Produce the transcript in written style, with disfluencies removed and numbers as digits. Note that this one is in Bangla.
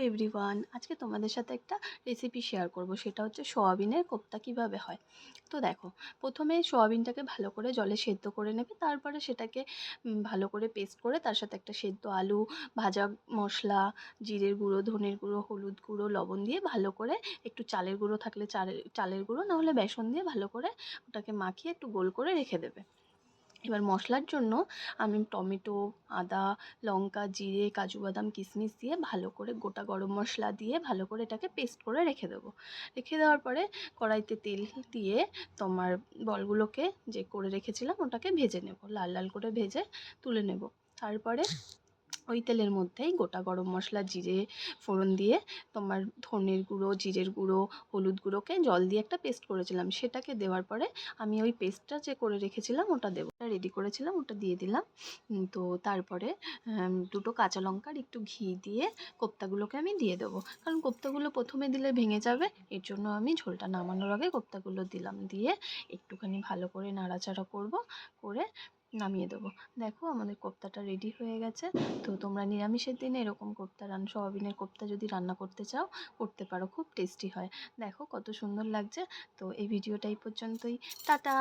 এভরিওয়ান, আজকে তোমাদের সাথে একটা রেসিপি শেয়ার করব। সেটা হচ্ছে সোয়াবিনের কোপ্তা কিভাবে হয়। তো দেখো, প্রথমে সোয়াবিনটাকে ভালো করে জলে সেদ্ধ করে নেবে, তারপরে সেটাকে ভালো করে পেস্ট করে তার সাথে একটা সেদ্ধ আলু, ভাজা মশলা, জিরের গুঁড়ো, ধনের গুঁড়ো, হলুদ গুঁড়ো, লবণ দিয়ে ভালো করে, একটু চালের গুঁড়ো থাকলে চালের গুঁড়ো, না হলে বেসন দিয়ে ভালো করে ওটাকে মাখিয়ে একটু গোল করে রেখে দেবে। এবার মশলার জন্য আমি টমেটো, আদা, লঙ্কা, জিরে, কাজু বাদাম, কিশমিশ দিয়ে ভালো করে, গোটা গরম মশলা দিয়ে ভালো করে এটাকে পেস্ট করে রেখে দেবো। রেখে দেওয়ার পরে কড়াইতে তেল দিয়ে তোমার বলগুলোকে যে করে রেখেছিলাম ওটাকে ভেজে নেব, লাল লাল করে ভেজে তুলে নেব। তারপরে ওই তেলের মধ্যেই গোটা গরম মশলা, জিরে ফোড়ন দিয়ে তোমার ধনের গুঁড়ো, জিরের গুঁড়ো, হলুদ গুঁড়োকে জল দিয়ে একটা পেস্ট করেছিলাম, সেটাকে দেওয়ার পরে আমি ওই পেস্টটা যে করে রেখেছিলাম ওটা দেবো, ওটা রেডি করেছিলাম ওটা দিয়ে দিলাম। তো তারপরে দুটো কাঁচা লঙ্কার একটু ঘি দিয়ে কোপ্তাগুলোকে আমি দিয়ে দেবো, কারণ কোপ্তাগুলো প্রথমে দিলে ভেঙে যাবে, এর জন্য আমি ঝোলটা নামানোর আগে কোপ্তাগুলো দিলাম। দিয়ে একটুখানি ভালো করে নাড়াচাড়া করব, করে নামিয়ে দেবো। দেখো আমাদের কোপ্তাটা রেডি হয়ে গেছে। তো তোমরা নিরামিষের দিনে এরকম কোপ্তা সোয়াবিনের কোপ্তা যদি রান্না করতে চাও, করতে পারো, খুব টেস্টি হয়। দেখো কত সুন্দর লাগছে। তো এই ভিডিওটা এই পর্যন্তই। টাটা।